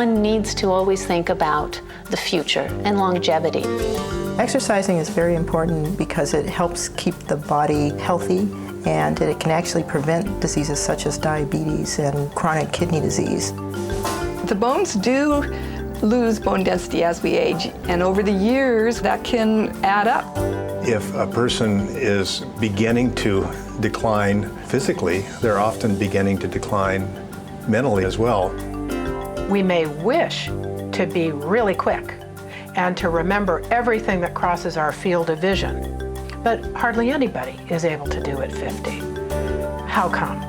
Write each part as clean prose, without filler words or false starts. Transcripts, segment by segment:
one needs to always think about the future and longevity. Exercising is very important because it helps keep the body healthy, and it can actually prevent diseases such as diabetes and chronic kidney disease. The bones do lose bone density as we age, and over the years that can add up. If a person is beginning to decline physically, they're often beginning to decline mentally as well. We may wish to be really quick and to remember everything that crosses our field of vision, but hardly anybody is able to do at 50. How come?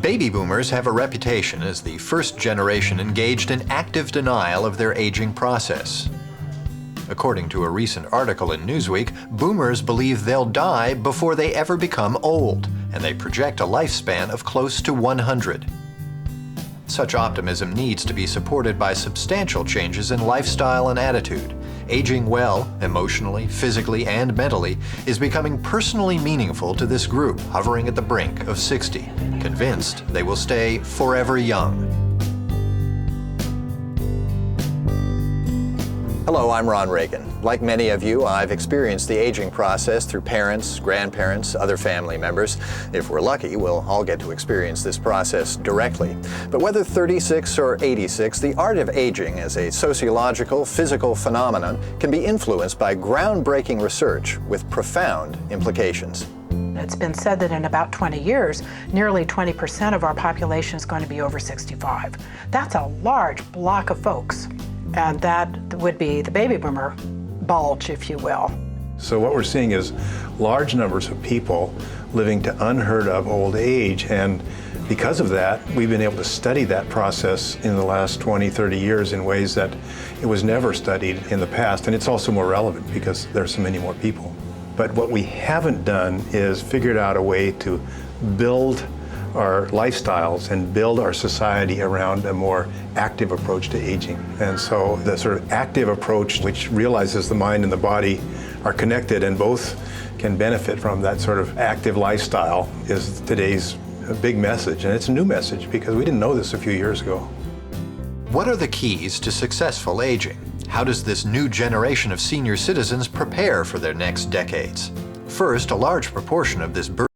Baby boomers have a reputation as the first generation engaged in active denial of their aging process. According to a recent article in Newsweek, boomers believe they'll die before they ever become old, and they project a lifespan of close to 100. Such optimism needs to be supported by substantial changes in lifestyle and attitude. Aging well, emotionally, physically, and mentally, is becoming personally meaningful to this group hovering at the brink of 60, convinced they will stay forever young. Hello, I'm Ron Reagan. Like many of you, I've experienced the aging process through parents, grandparents, other family members. If we're lucky, we'll all get to experience this process directly. But whether 36 or 86, the art of aging as a sociological, physical phenomenon can be influenced by groundbreaking research with profound implications. It's been said that in about 20 years, nearly 20% of our population is going to be over 65. That's a large block of folks, and that would be the baby boomer bulge, if you will. So what we're seeing is large numbers of people living to unheard of old age, and because of that, we've been able to study that process in the last 20, 30 years in ways that it was never studied in the past, and it's also more relevant because there's so many more people. But what we haven't done is figured out a way to build our lifestyles and build our society around a more active approach to aging. And so the sort of active approach, which realizes the mind and the body are connected and both can benefit from that sort of active lifestyle, is today's big message. And it's a new message because we didn't know this a few years ago. What are the keys to successful aging? How does this new generation of senior citizens prepare for their next decades? First, a large proportion of this burden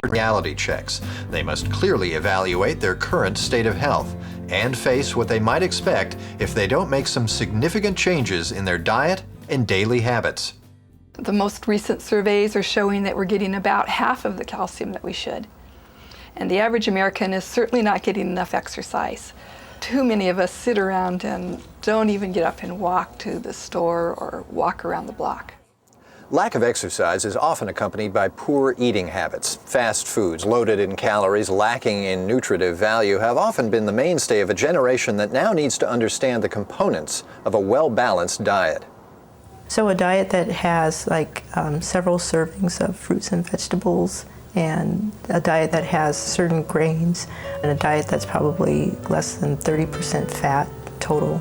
reality checks. They must clearly evaluate their current state of health and face what they might expect if they don't make some significant changes in their diet and daily habits. The most recent surveys are showing that we're getting about half of the calcium that we should. And the average American is certainly not getting enough exercise. Too many of us sit around and don't even get up and walk to the store or walk around the block. Lack of exercise is often accompanied by poor eating habits. Fast foods, loaded in calories, lacking in nutritive value, have often been the mainstay of a generation that now needs to understand the components of a well-balanced diet. So a diet that has several servings of fruits and vegetables, and a diet that has certain grains, and a diet that's probably less than 30% fat total.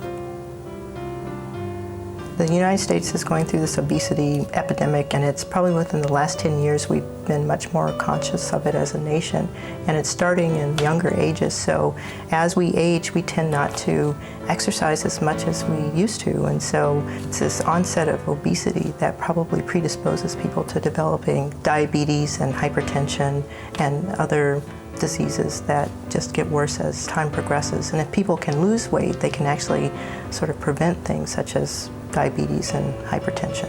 The United States is going through this obesity epidemic, and it's probably within the last 10 years we've been much more conscious of it as a nation, and it's starting in younger ages. So as we age, we tend not to exercise as much as we used to, and so it's this onset of obesity that probably predisposes people to developing diabetes and hypertension and other diseases that just get worse as time progresses. And if people can lose weight, they can actually sort of prevent things such as diabetes and hypertension.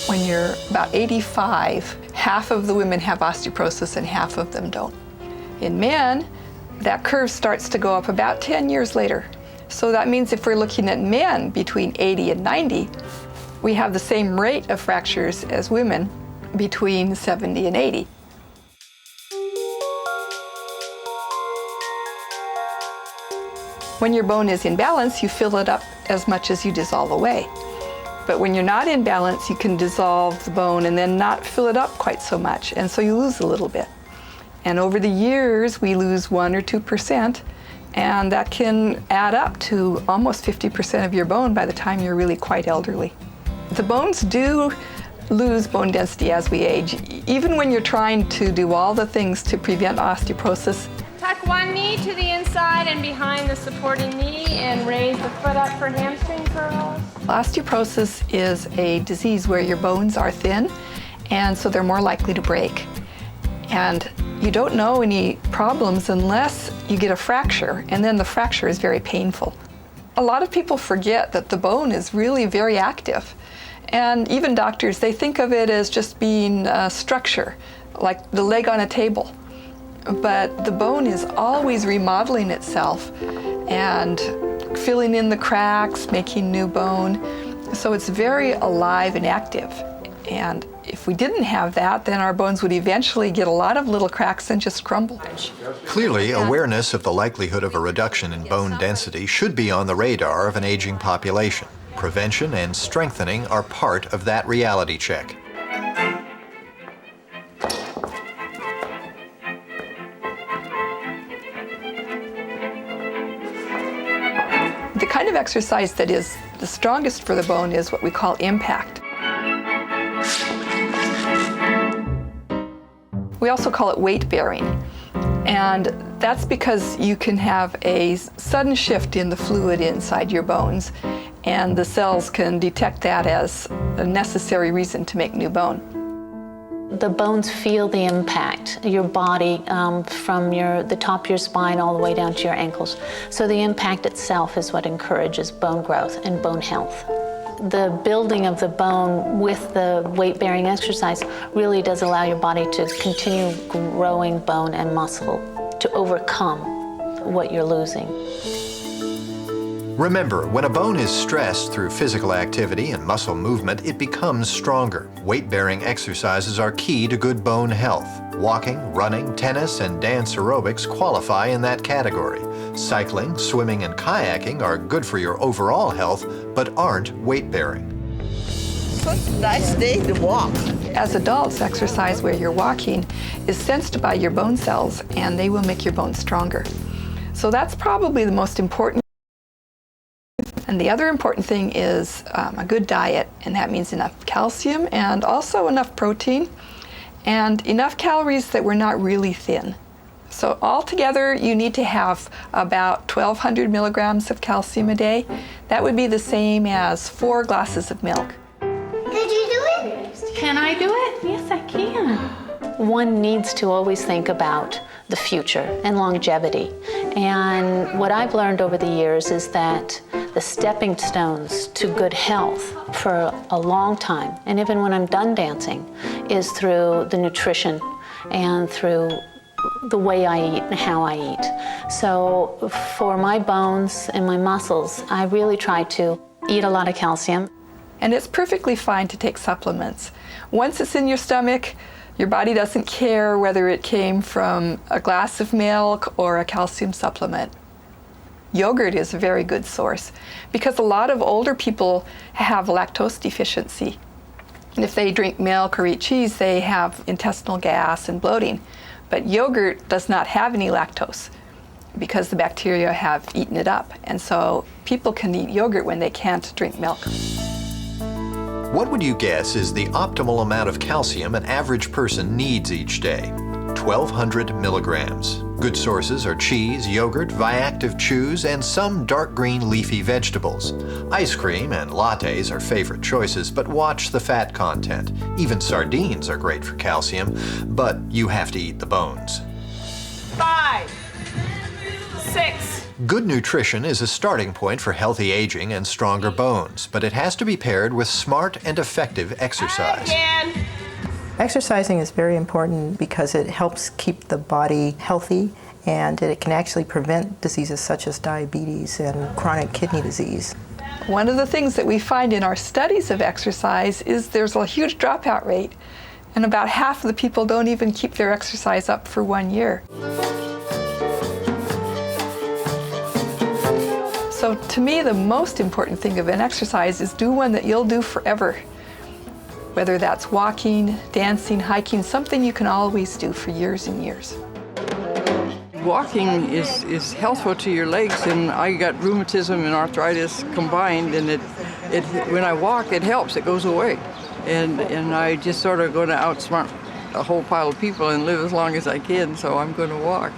When you're about 85, half of the women have osteoporosis and half of them don't. In men, that curve starts to go up about 10 years later. So that means if we're looking at men between 80 and 90, We have the same rate of fractures as women between 70 and 80. When your bone is in balance, you fill it up as much as you dissolve away. But when you're not in balance, you can dissolve the bone and then not fill it up quite so much, and so you lose a little bit. And over the years, we lose 1 or 2%, and that can add up to almost 50% of your bone by the time you're really quite elderly. The bones do lose bone density as we age, even when you're trying to do all the things to prevent osteoporosis. Tuck one knee to the inside and behind the supporting knee and raise the foot up for hamstring curls. Osteoporosis is a disease where your bones are thin, and so they're more likely to break. And you don't know any problems unless you get a fracture, and then the fracture is very painful. A lot of people forget that the bone is really very active. And even doctors, they think of it as just being a structure, like the leg on a table. But the bone is always remodeling itself and filling in the cracks, making new bone. So it's very alive and active. And if we didn't have that, then our bones would eventually get a lot of little cracks and just crumble. Clearly, awareness of the likelihood of a reduction in bone density should be on the radar of an aging population. Prevention and strengthening are part of that reality check. The kind of exercise that is the strongest for the bone is what we call impact. We also call it weight bearing. And that's because you can have a sudden shift in the fluid inside your bones, and the cells can detect that as a necessary reason to make new bone. The bones feel the impact, your body, from the top of your spine all the way down to your ankles. So the impact itself is what encourages bone growth and bone health. The building of the bone with the weight-bearing exercise really does allow your body to continue growing bone and muscle to overcome what you're losing. Remember, when a bone is stressed through physical activity and muscle movement, it becomes stronger. Weight-bearing exercises are key to good bone health. Walking, running, tennis, and dance aerobics qualify in that category. Cycling, swimming, and kayaking are good for your overall health, but aren't weight-bearing. Such a nice day to walk. As adults, exercise where you're walking is sensed by your bone cells, and they will make your bones stronger. So that's probably the most important. And the other important thing is a good diet, and that means enough calcium and also enough protein and enough calories that we're not really thin. So altogether, you need to have about 1,200 milligrams of calcium a day. That would be the same as 4 glasses of milk. Could you do it? Can I do it? Yes, I can. One needs to always think about the future and longevity. And what I've learned over the years is that the stepping stones to good health for a long time, and even when I'm done dancing, is through the nutrition and through the way I eat and how I eat. So for my bones and my muscles, I really try to eat a lot of calcium. And it's perfectly fine to take supplements. Once it's in your stomach, your body doesn't care whether it came from a glass of milk or a calcium supplement. Yogurt is a very good source because a lot of older people have lactose deficiency. And if they drink milk or eat cheese, they have intestinal gas and bloating. But yogurt does not have any lactose because the bacteria have eaten it up. And so people can eat yogurt when they can't drink milk. What would you guess is the optimal amount of calcium an average person needs each day? 1,200 milligrams. Good sources are cheese, yogurt, Viactive chews, and some dark green leafy vegetables. Ice cream and lattes are favorite choices, but watch the fat content. Even sardines are great for calcium, but you have to eat the bones. 5, 6. Good nutrition is a starting point for healthy aging and stronger bones, but it has to be paired with smart and effective exercise. Again. Exercising is very important because it helps keep the body healthy, and it can actually prevent diseases such as diabetes and chronic kidney disease. One of the things that we find in our studies of exercise is there's a huge dropout rate, and about half of the people don't even keep their exercise up for 1 year. So to me, the most important thing of an exercise is do one that you'll do forever. Whether that's walking, dancing, hiking, something you can always do for years and years. Walking is healthful to your legs, and I got rheumatism and arthritis combined, and when I walk, it helps, it goes away. And I just sort of going to outsmart a whole pile of people and live as long as I can, so I'm going to walk.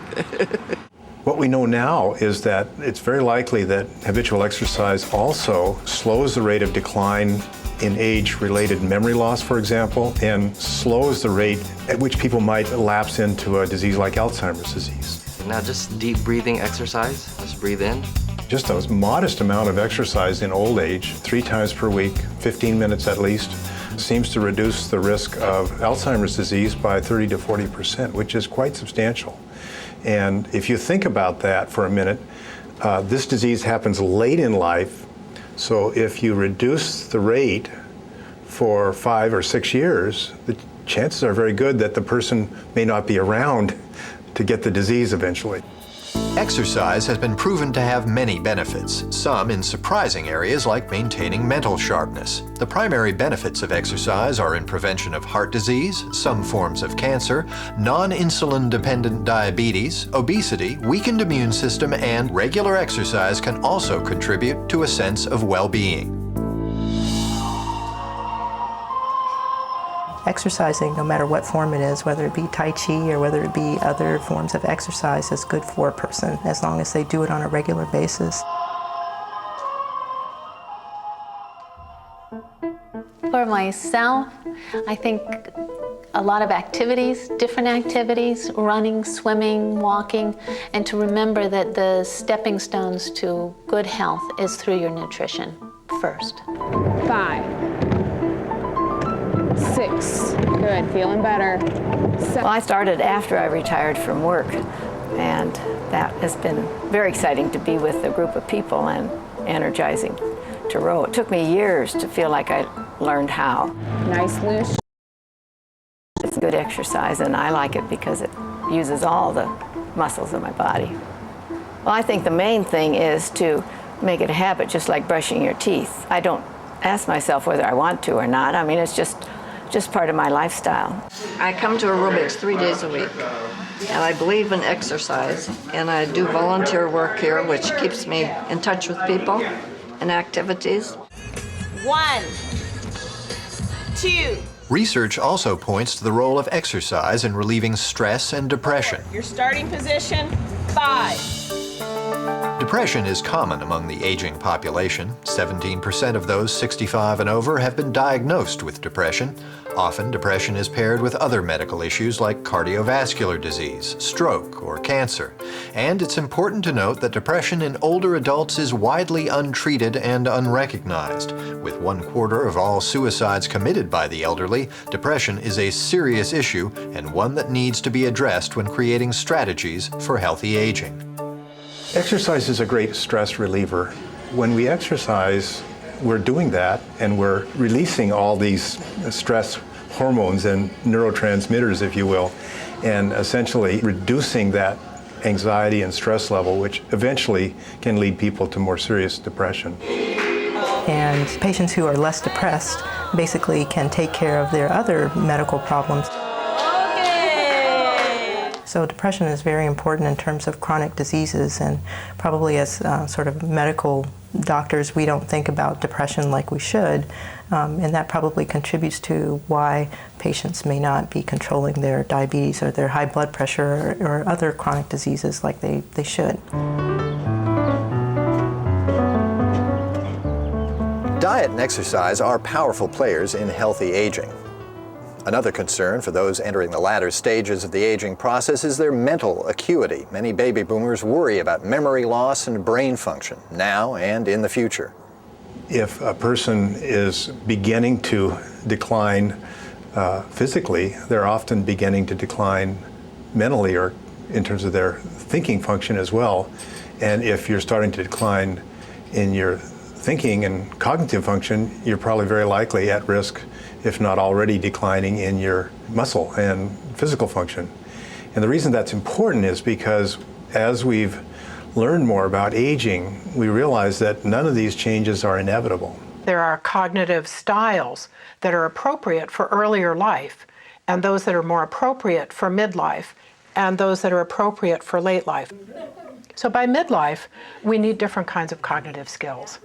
What we know now is that it's very likely that habitual exercise also slows the rate of decline in age-related memory loss, for example, and slows the rate at which people might lapse into a disease like Alzheimer's disease. Now just deep breathing exercise, just breathe in. Just a modest amount of exercise in old age, 3 times per week, 15 minutes at least, seems to reduce the risk of Alzheimer's disease by 30 to 40%, which is quite substantial. And if you think about that for a minute, this disease happens late in life. So if you reduce the rate for 5 or 6 years, the chances are very good that the person may not be around to get the disease eventually. Exercise has been proven to have many benefits, some in surprising areas like maintaining mental sharpness. The primary benefits of exercise are in prevention of heart disease, some forms of cancer, non-insulin dependent diabetes, obesity, weakened immune system, and regular exercise can also contribute to a sense of well-being. Exercising, no matter what form it is, whether it be Tai Chi or whether it be other forms of exercise, is good for a person as long as they do it on a regular basis. For myself, I think a lot of activities, different activities, running, swimming, walking, and to remember that the stepping stones to good health is through your nutrition first. 5, 6, good, feeling better. 7. Well, I started after I retired from work, and that has been very exciting to be with a group of people and energizing to row. It took me years to feel like I learned how. Nice loose. It's good exercise, and I like it because it uses all the muscles of my body. Well, I think the main thing is to make it a habit, just like brushing your teeth. I don't ask myself whether I want to or not. I mean, it's just part of my lifestyle. I come to aerobics 3 days a week, and I believe in exercise, and I do volunteer work here, which keeps me in touch with people and activities. 1, 2. Research also points to the role of exercise in relieving stress and depression. Your starting position, 5. Depression is common among the aging population. 17% of those 65 and over have been diagnosed with depression. Often, depression is paired with other medical issues like cardiovascular disease, stroke, or cancer. And it's important to note that depression in older adults is widely untreated and unrecognized. With 1/4 of all suicides committed by the elderly, depression is a serious issue and one that needs to be addressed when creating strategies for healthy aging. Exercise is a great stress reliever. When we exercise, we're doing that and we're releasing all these stress hormones and neurotransmitters, if you will, and essentially reducing that anxiety and stress level, which eventually can lead people to more serious depression. And patients who are less depressed basically can take care of their other medical problems. So depression is very important in terms of chronic diseases, and probably as sort of medical doctors, we don't think about depression like we should, and that probably contributes to why patients may not be controlling their diabetes or their high blood pressure or other chronic diseases like they should. Diet and exercise are powerful players in healthy aging. Another concern for those entering the latter stages of the aging process is their mental acuity. Many baby boomers worry about memory loss and brain function, now and in the future. If a person is beginning to decline physically, they're often beginning to decline mentally or in terms of their thinking function as well. And if you're starting to decline in your thinking and cognitive function, you're probably very likely at risk, if not already declining in your muscle and physical function. And the reason that's important is because as we've learned more about aging, we realize that none of these changes are inevitable. There are cognitive styles that are appropriate for earlier life, and those that are more appropriate for midlife, and those that are appropriate for late life. So by midlife, we need different kinds of cognitive skills.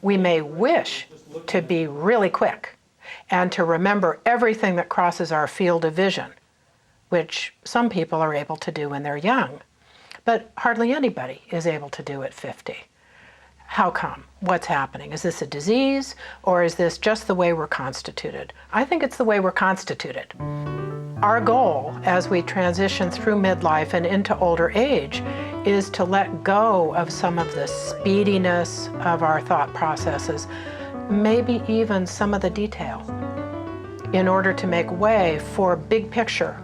We may wish to be really quick and to remember everything that crosses our field of vision, which some people are able to do when they're young, but hardly anybody is able to do at 50. How come? What's happening? Is this a disease, or is this just the way we're constituted? I think it's the way we're constituted. Our goal as we transition through midlife and into older age is to let go of some of the speediness of our thought processes, maybe even some of the detail, in order to make way for big picture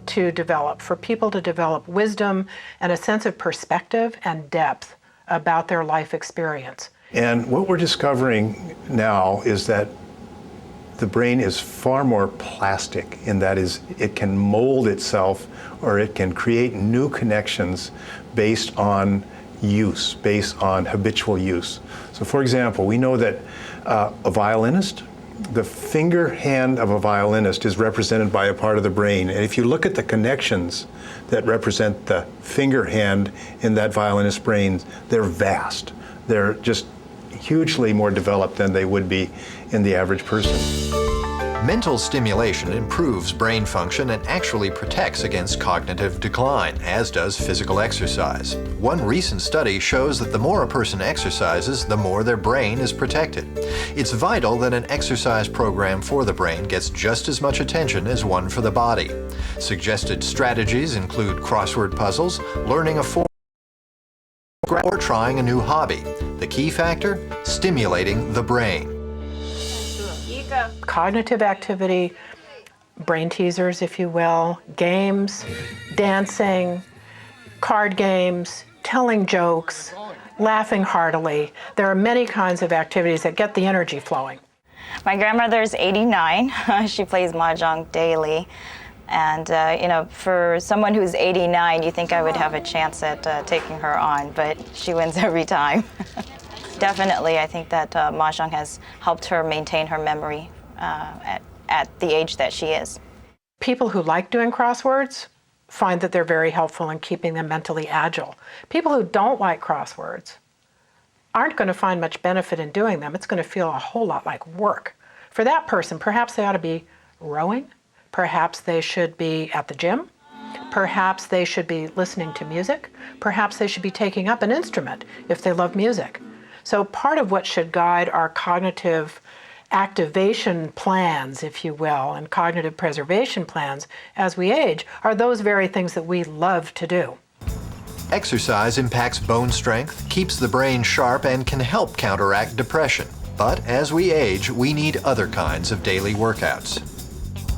to develop, for people to develop wisdom and a sense of perspective and depth about their life experience. And what we're discovering now is that the brain is far more plastic in that is it can mold itself, or it can create new connections based on use, based on habitual use. So for example, we know that a violinist, the finger hand of a violinist is represented by a part of the brain. And if you look at the connections that represent the finger hand in that violinist's brain, they're vast. They're just hugely more developed than they would be in the average person. Mental stimulation improves brain function and actually protects against cognitive decline, as does physical exercise. One recent study shows that the more a person exercises, the more their brain is protected. It's vital that an exercise program for the brain gets just as much attention as one for the body. Suggested strategies include crossword puzzles, learning a form, or trying a new hobby. The key factor? Stimulating the brain. Cognitive activity, brain teasers, if you will, games, dancing, card games, telling jokes, laughing heartily. There are many kinds of activities that get the energy flowing. My grandmother's 89. She plays mahjong daily. And, you know, for someone who's 89, you think I would have a chance at taking her on, but she wins every time. Definitely, I think that mahjong has helped her maintain her memory at the age that she is. People who like doing crosswords find that they're very helpful in keeping them mentally agile. People who don't like crosswords aren't going to find much benefit in doing them. It's going to feel a whole lot like work. For that person, perhaps they ought to be rowing. Perhaps they should be at the gym. Perhaps they should be listening to music. Perhaps they should be taking up an instrument if they love music. So part of what should guide our cognitive activation plans, if you will, and cognitive preservation plans as we age are those very things that we love to do. Exercise impacts bone strength, keeps the brain sharp, and can help counteract depression. But as we age, we need other kinds of daily workouts.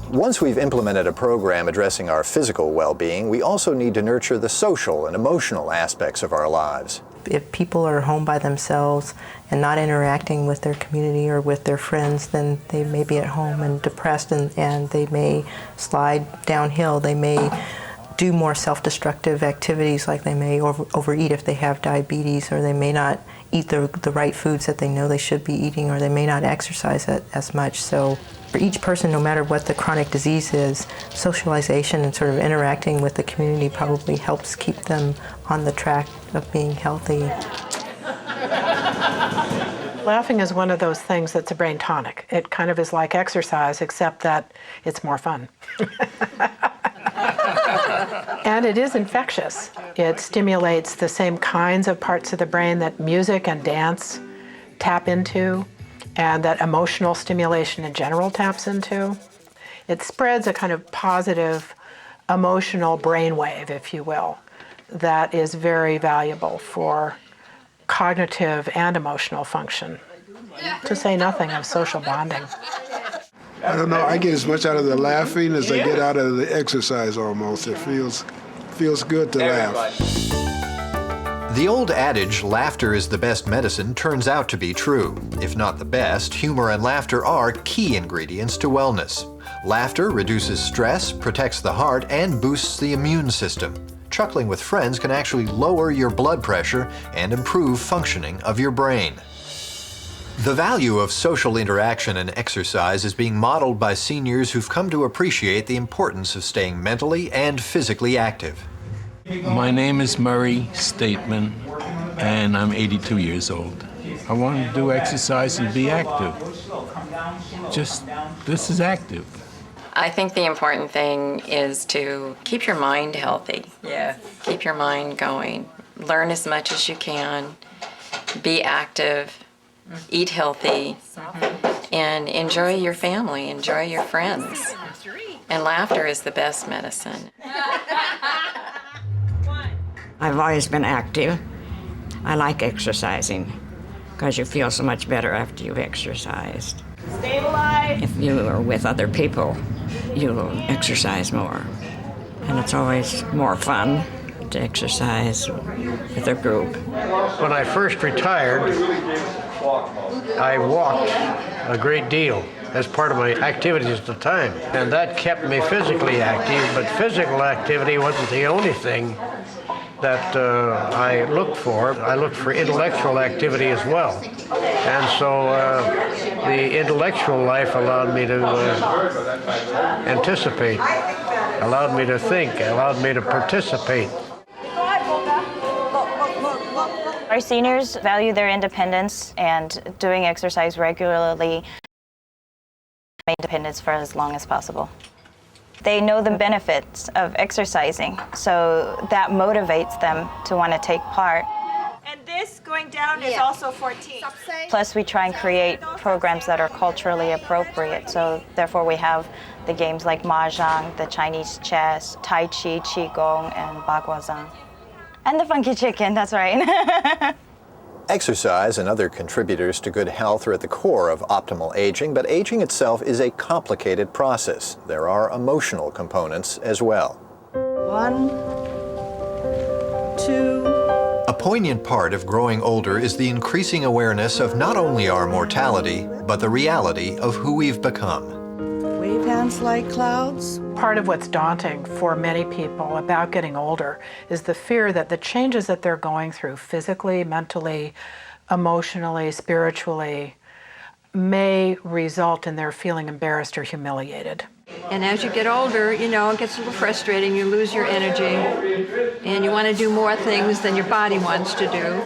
Once we've implemented a program addressing our physical well-being, we also need to nurture the social and emotional aspects of our lives. If people are home by themselves and not interacting with their community or with their friends, then they may be at home and depressed, and they may slide downhill. They may do more self-destructive activities, like they may overeat if they have diabetes, or they may not eat the right foods that they know they should be eating, or they may not exercise as much. So for each person, no matter what the chronic disease is, socialization and sort of interacting with the community probably helps keep them on the track of being healthy. Laughing is one of those things that's a brain tonic. It kind of is like exercise, except that it's more fun. And it is infectious. It stimulates the same kinds of parts of the brain that music and dance tap into, and that emotional stimulation in general taps into. It spreads a kind of positive emotional brainwave, if you will, that is very valuable for cognitive and emotional function, to say nothing of social bonding. I don't know, I get as much out of the laughing as I get out of the exercise almost. It feels good to laugh. The old adage, laughter is the best medicine, turns out to be true. If not the best, humor and laughter are key ingredients to wellness. Laughter reduces stress, protects the heart, and boosts the immune system. Chuckling with friends can actually lower your blood pressure and improve functioning of your brain. The value of social interaction and exercise is being modeled by seniors who've come to appreciate the importance of staying mentally and physically active. My name is Murray Stateman, and I'm 82 years old. I want to do exercise and be active. This is active. I think the important thing is to keep your mind healthy. Yeah. Keep your mind going. Learn as much as you can. Be active. Eat healthy. And enjoy your family. Enjoy your friends. And laughter is the best medicine. I've always been active. I like exercising because you feel so much better after you've exercised. Stabilize. If you are with other people, you'll exercise more. And it's always more fun to exercise with a group. When I first retired, I walked a great deal as part of my activities at the time. And that kept me physically active, but physical activity wasn't the only thing that I looked for. I looked for intellectual activity as well. And so the intellectual life allowed me to anticipate, allowed me to think, allowed me to participate. Our seniors value their independence, and doing exercise regularly maintain independence for as long as possible. They know the benefits of exercising, so that motivates them to want to take part. And this going down is also 14. Plus, we try and create programs that are culturally appropriate, so therefore we have the games like Mahjong, the Chinese chess, Tai Chi, Qigong, and Baguazhang. And the funky chicken, that's right. Exercise and other contributors to good health are at the core of optimal aging, but aging itself is a complicated process. There are emotional components as well. 1, 2. A poignant part of growing older is the increasing awareness of not only our mortality, but the reality of who we've become. Wave hands like clouds. Part of what's daunting for many people about getting older is the fear that the changes that they're going through physically, mentally, emotionally, spiritually may result in their feeling embarrassed or humiliated. And as you get older, you know, it gets a little frustrating. You lose your energy and you want to do more things than your body wants to do.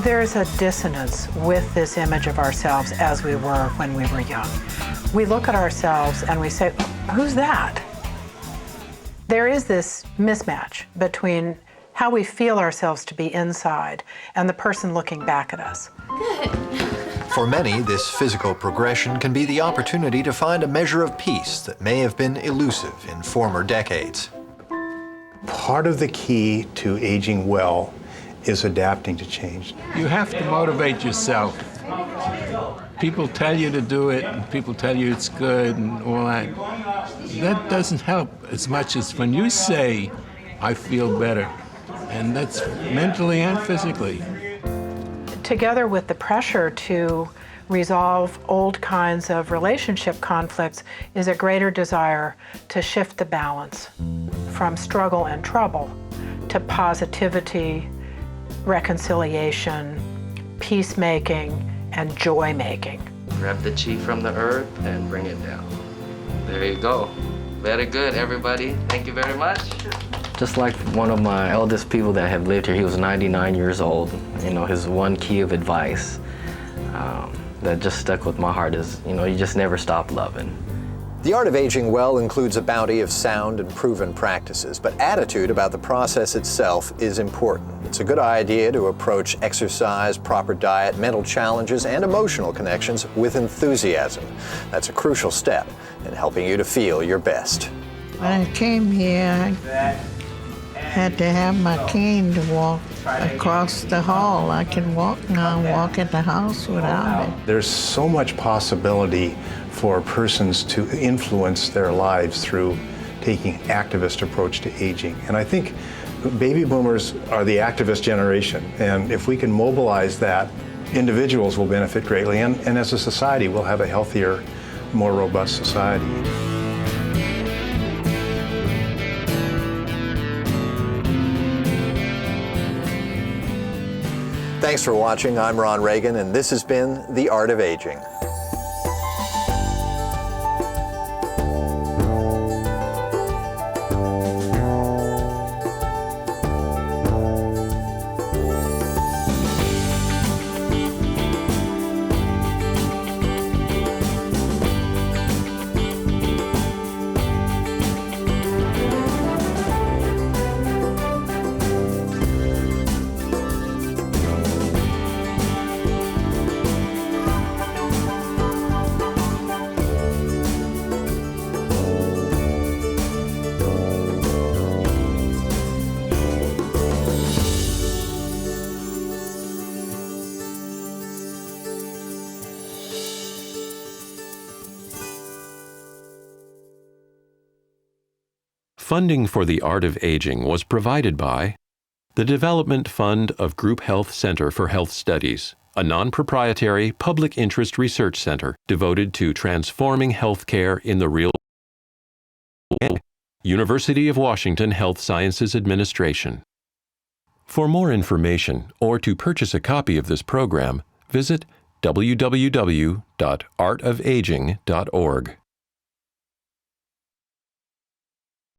There's a dissonance with this image of ourselves as we were when we were young. We look at ourselves and we say, who's that? There is this mismatch between how we feel ourselves to be inside and the person looking back at us. For many, this physical progression can be the opportunity to find a measure of peace that may have been elusive in former decades. Part of the key to aging well is adapting to change. You have to motivate yourself. People tell you to do it, and people tell you it's good and all that. That doesn't help as much as when you say, I feel better. And that's mentally and physically. Together with the pressure to resolve old kinds of relationship conflicts is a greater desire to shift the balance from struggle and trouble to positivity, reconciliation, peacemaking, and joy-making. Grab the chi from the earth and bring it down. There you go. Very good, everybody. Thank you very much. Just like one of my eldest people that have lived here, he was 99 years old. You know, his one key of advice that just stuck with my heart is, you know, you just never stop loving. The art of aging well includes a bounty of sound and proven practices, but attitude about the process itself is important. It's a good idea to approach exercise, proper diet, mental challenges, and emotional connections with enthusiasm. That's a crucial step in helping you to feel your best. When I came here, I had to have my cane to walk across the hall. I can walk now, walk in the house without it. There's so much possibility for persons to influence their lives through taking activist approach to aging. And I think baby boomers are the activist generation, and if we can mobilize that, individuals will benefit greatly, and as a society, we'll have a healthier, more robust society. Thanks for watching. I'm Ron Reagan, and this has been The Art of Aging. Funding for The Art of Aging was provided by the Development Fund of Group Health Center for Health Studies, a non-proprietary public interest research center devoted to transforming healthcare in the real world. University of Washington Health Sciences Administration. For more information or to purchase a copy of this program, visit www.artofaging.org.